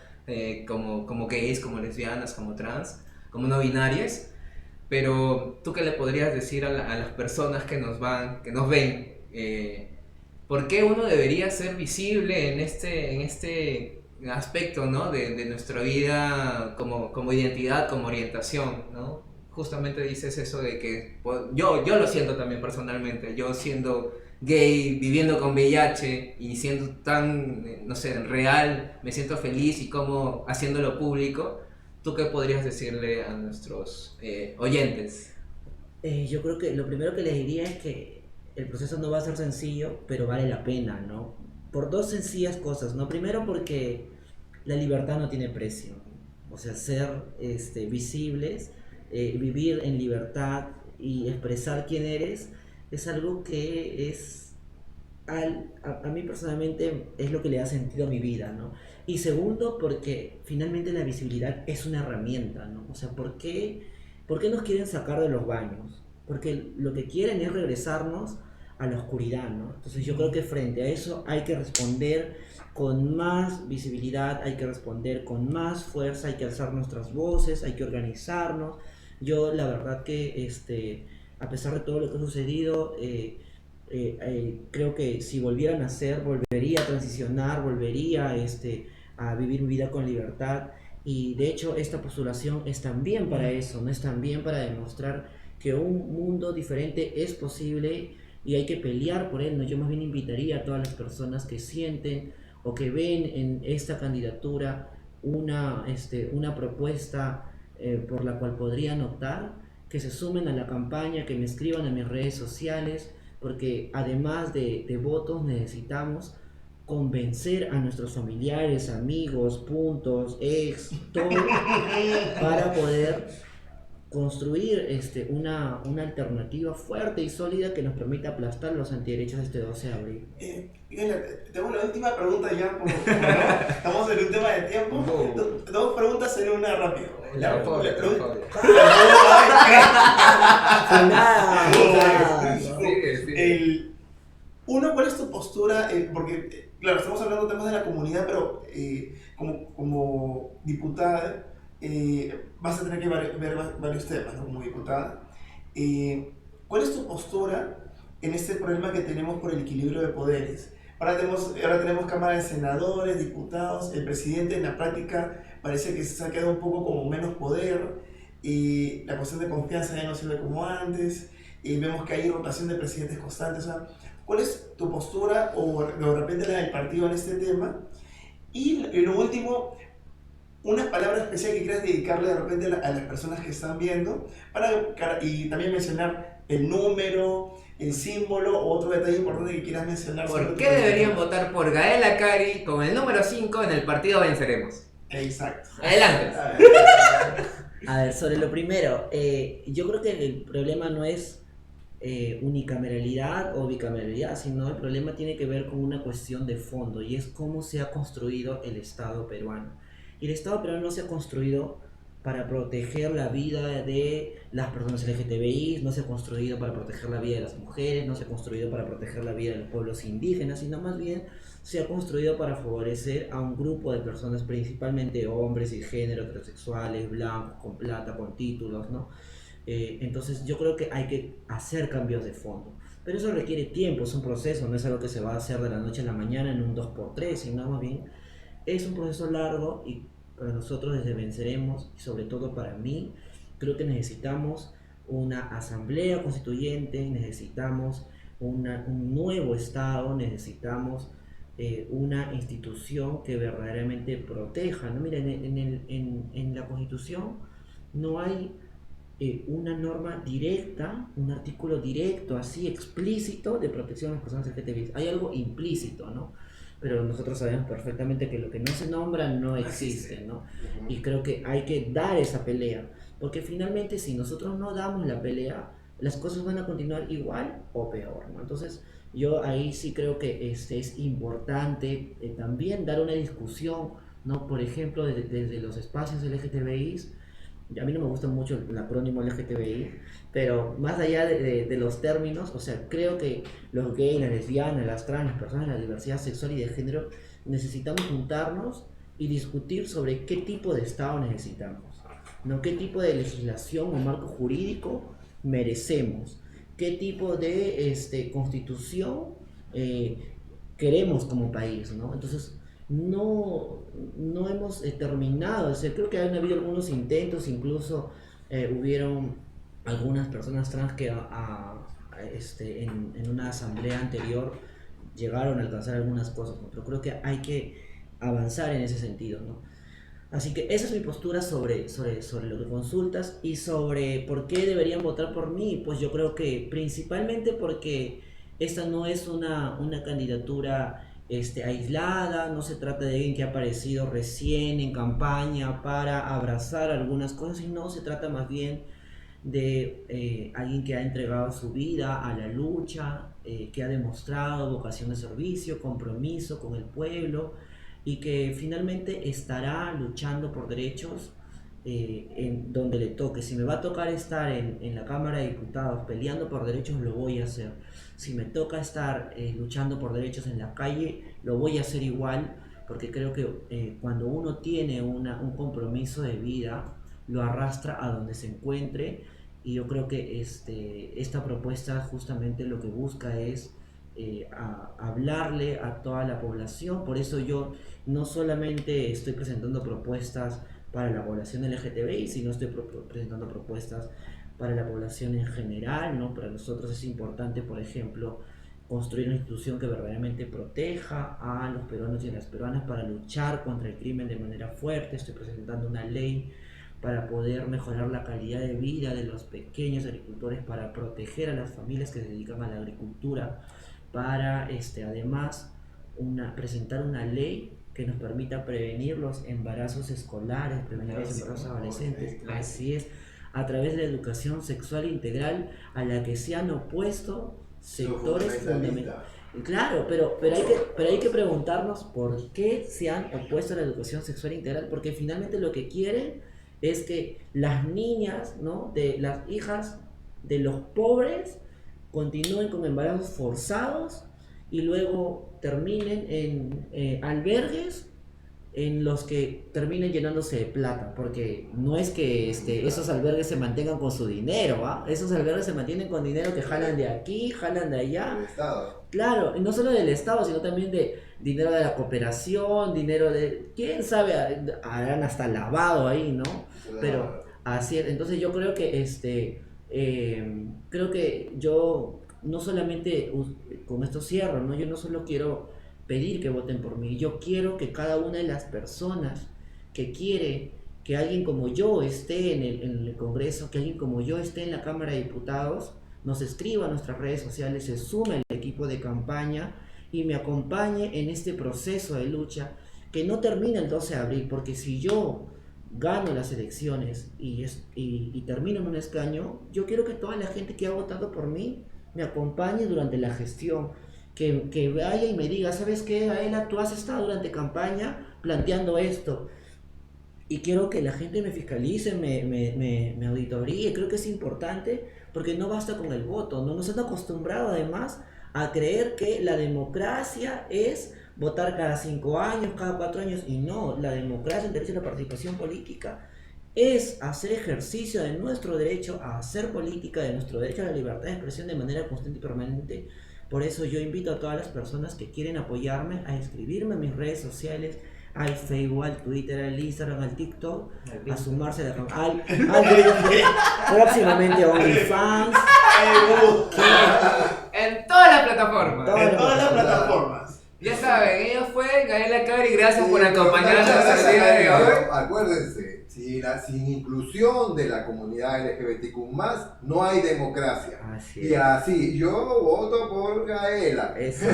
como gays, como lesbianas, como trans, como no binarias, pero ¿tú qué le podrías decir a las personas que nos ven? ¿Por qué uno debería ser visible en este aspecto, ¿no? de nuestra vida como identidad, como orientación, ¿no? Justamente dices eso de que yo lo siento también personalmente, yo siendo gay, viviendo con VIH y siendo tan, no sé, real, me siento feliz y como haciéndolo público. ¿Tú qué podrías decirle a nuestros oyentes? Yo creo que lo primero que les diría es que el proceso no va a ser sencillo, pero vale la pena, ¿no? Por dos sencillas cosas, ¿no? Primero porque la libertad no tiene precio, o sea, ser visibles, vivir en libertad y expresar quién eres es algo que a mí personalmente es lo que le da sentido a mi vida, ¿no? Y segundo, porque finalmente la visibilidad es una herramienta, ¿no? O sea, ¿por qué nos quieren sacar de los baños? Porque lo que quieren es regresarnos a la oscuridad, ¿no? Entonces yo creo que frente a eso hay que responder con más visibilidad, hay que responder con más fuerza, hay que alzar nuestras voces, hay que organizarnos. Yo la verdad que a pesar de todo lo que ha sucedido, creo que si volviera a nacer, volvería a transicionar, volvería a vivir mi vida con libertad. Y de hecho esta postulación es también para eso, no es también para demostrar que un mundo diferente es posible y hay que pelear por él, ¿no? Yo más bien invitaría a todas las personas que sienten o que ven en esta candidatura una propuesta por la cual podrían optar, que se sumen a la campaña, que me escriban a mis redes sociales, porque además de votos necesitamos convencer a nuestros familiares, amigos, puntos, ex, todo, para poder construir una alternativa fuerte y sólida que nos permita aplastar los antiderechos este 12 de abril. Tengo la última pregunta ya, ¿no? Estamos en un tema de tiempo. Dos preguntas en una rápido. La pregunta. Uno, ¿cuál es tu postura? Porque, claro, estamos hablando de temas de la comunidad, pero como diputada, vas a tener que ver varios temas, ¿no? Como diputada. ¿Cuál es tu postura en este problema que tenemos por el equilibrio de poderes? Ahora tenemos Cámara de Senadores, diputados, el presidente en la práctica parece que se ha quedado un poco como menos poder, la cuestión de confianza ya no sirve como antes, vemos que hay rotación de presidentes constantes. O sea, ¿cuál es tu postura o de repente la del partido en este tema? Y lo último, una palabra especial que quieras dedicarle de repente a las personas que están viendo, y también mencionar el número, el símbolo o otro detalle importante que quieras mencionar. ¿Por qué deberían votar por Gael Akari con el número 5 en el partido Venceremos? Exacto. Adelante. A ver, sobre lo primero, yo creo que el problema no es unicameralidad o bicameralidad, sino el problema tiene que ver con una cuestión de fondo y es cómo se ha construido el Estado peruano. Y el Estado peruano no se ha construido para proteger la vida de las personas LGTBI, no se ha construido para proteger la vida de las mujeres, no se ha construido para proteger la vida de los pueblos indígenas, sino más bien se ha construido para favorecer a un grupo de personas, principalmente hombres y género, heterosexuales, blancos, con plata, con títulos, ¿no? Entonces yo creo que hay que hacer cambios de fondo. Pero eso requiere tiempo, es un proceso, no es algo que se va a hacer de la noche a la mañana en un 2x3, sino más bien es un proceso largo y para nosotros desde Venceremos, y sobre todo para mí, creo que necesitamos una asamblea constituyente, necesitamos un nuevo Estado, necesitamos una institución que verdaderamente proteja, ¿no? Miren, en la Constitución no hay una norma directa, un artículo directo, así explícito de protección a las personas LGTBI. Hay algo implícito, ¿no? Pero nosotros sabemos perfectamente que lo que no se nombra no existe, ¿no? Y creo que hay que dar esa pelea, porque finalmente si nosotros no damos la pelea, las cosas van a continuar igual o peor, ¿no? Entonces yo ahí sí creo que es importante también dar una discusión, ¿no? Por ejemplo, desde los espacios LGTBI. A mí no me gusta mucho el acrónimo LGTBI, pero más allá de los términos, o sea, creo que los gays, las lesbianas, las trans, las personas de la diversidad sexual y de género necesitamos juntarnos y discutir sobre qué tipo de Estado necesitamos, ¿no? Qué tipo de legislación o marco jurídico merecemos, qué tipo de constitución queremos como país, ¿no? Entonces, no hemos terminado, o sea, creo que han habido algunos intentos, incluso hubieron algunas personas trans que en una asamblea anterior llegaron a alcanzar algunas cosas, ¿no? Pero creo que hay que avanzar en ese sentido, ¿no? Así que esa es mi postura sobre lo que consultas y sobre por qué deberían votar por mí. Pues yo creo que principalmente porque esta no es una candidatura aislada, no se trata de alguien que ha aparecido recién en campaña para abrazar algunas cosas, sino se trata más bien de alguien que ha entregado su vida a la lucha, que ha demostrado vocación de servicio, compromiso con el pueblo y que finalmente estará luchando por derechos en donde le toque. Si me va a tocar estar en la Cámara de Diputados peleando por derechos, lo voy a hacer. Si me toca estar luchando por derechos en la calle, lo voy a hacer igual, porque creo que cuando uno tiene un compromiso de vida, lo arrastra a donde se encuentre, y yo creo que esta propuesta justamente lo que busca es hablarle a toda la población. Por eso yo no solamente estoy presentando propuestas para la población LGTBI, sino estoy presentando propuestas para la población en general, ¿no? Para nosotros es importante, por ejemplo, construir una institución que verdaderamente proteja a los peruanos y a las peruanas para luchar contra el crimen de manera fuerte. Estoy presentando una ley para poder mejorar la calidad de vida de los pequeños agricultores, para proteger a las familias que se dedican a la agricultura, para además presentar una ley que nos permita prevenir los embarazos escolares, prevenir los embarazos adolescentes, así es, a través de la educación sexual integral a la que se han opuesto sectores fundamentales. Claro, pero hay que preguntarnos por qué se han opuesto a la educación sexual integral, porque finalmente lo que quieren es que las niñas, ¿no?, de las hijas de los pobres continúen con embarazos forzados y luego terminen en albergues en los que terminen llenándose de plata, porque no es que esos albergues se mantengan con su dinero, ¿ah? Esos albergues se mantienen con dinero que jalan de aquí, jalan de allá. Del Estado. Claro, y no solo del Estado, sino también de dinero de la cooperación, dinero de... quién sabe, harán hasta lavado ahí, ¿no? Claro. Pero así es. Entonces yo creo que creo que yo no solamente con esto cierro, ¿no? Yo no solo quiero pedir que voten por mí, yo quiero que cada una de las personas que quiere que alguien como yo esté en el Congreso, que alguien como yo esté en la Cámara de Diputados, nos escriba a nuestras redes sociales, se sume al equipo de campaña y me acompañe en este proceso de lucha que no termina el 12 de abril, porque si yo gano las elecciones y termino en un escaño, yo quiero que toda la gente que ha votado por mí me acompañe durante la gestión, que vaya y me diga, ¿sabes qué, Aela? Tú has estado durante campaña planteando esto, y quiero que la gente me fiscalice, me auditoríe. Creo que es importante, porque no basta con el voto, ¿no? Nos han acostumbrado además a creer que la democracia es votar cada 5 años, cada 4 años, y no, la democracia, el derecho a la participación política, es hacer ejercicio de nuestro derecho a hacer política, de nuestro derecho a la libertad de expresión de manera constante y permanente. Por eso yo invito a todas las personas que quieren apoyarme a escribirme en mis redes sociales, al Facebook, al Twitter, al Instagram, al TikTok, a sumarse a la próximamente OnlyFans. En todas las Gaela Cari, gracias por Sí, acompañarnos gracias, el día de hoy. pero acuérdense, sin inclusión de la comunidad LGBTQ+, no hay democracia. Así Y es. así, yo voto por Gaela. Eso.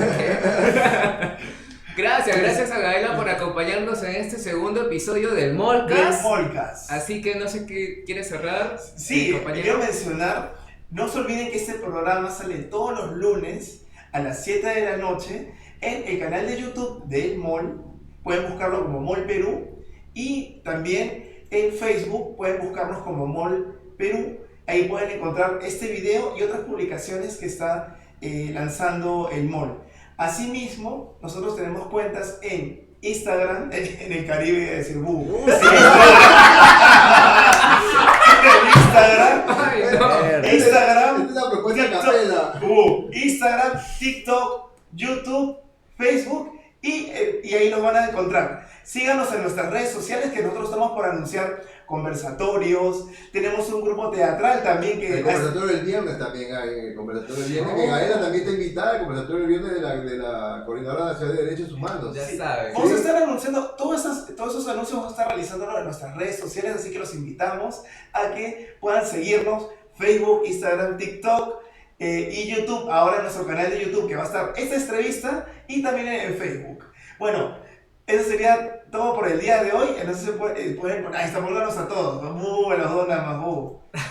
Gracias a Gaela por acompañarnos en este segundo episodio del Del Molcast. Molcast. Así que no sé qué quieres cerrar. Sí, compañero. quiero mencionar, no se olviden que este programa sale todos los lunes a las 7 de la noche en el canal de YouTube del MOL. Pueden buscarlo como MOL Perú y también en Facebook pueden buscarnos como MOL Perú. Ahí pueden encontrar este video y otras publicaciones que está lanzando el MOL. Asimismo, nosotros tenemos cuentas en Instagram, en el Caribe, de decir, en Instagram, Ay, no. Instagram, Esta es una propuesta TikTok. capela. Instagram, TikTok, YouTube, Facebook y ahí nos van a encontrar. Síganos en nuestras redes sociales que nosotros estamos por anunciar conversatorios. Tenemos un grupo teatral también que... El conversatorio del viernes también hay, el conversatorio del viernes, que Gaela también está invitada al conversatorio del viernes de la Coordinadora Nacional de Derechos Humanos. Ya Sí. sabes. Vamos a estar anunciando todos esos anuncios, vamos a estar realizándolo en nuestras redes sociales, así que los invitamos a que puedan seguirnos Facebook, Instagram, TikTok y YouTube, ahora en nuestro canal de YouTube que va a estar esta entrevista y también en Facebook. Bueno, eso sería todo por el día de hoy, entonces ahí está, pónganos a todos, a los dos nada más,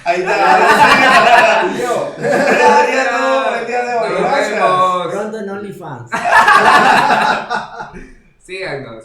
ahí está. Y yo. Eso sería todo por el día de hoy, Nos gracias. vemos. Pronto en OnlyFans. Síganos.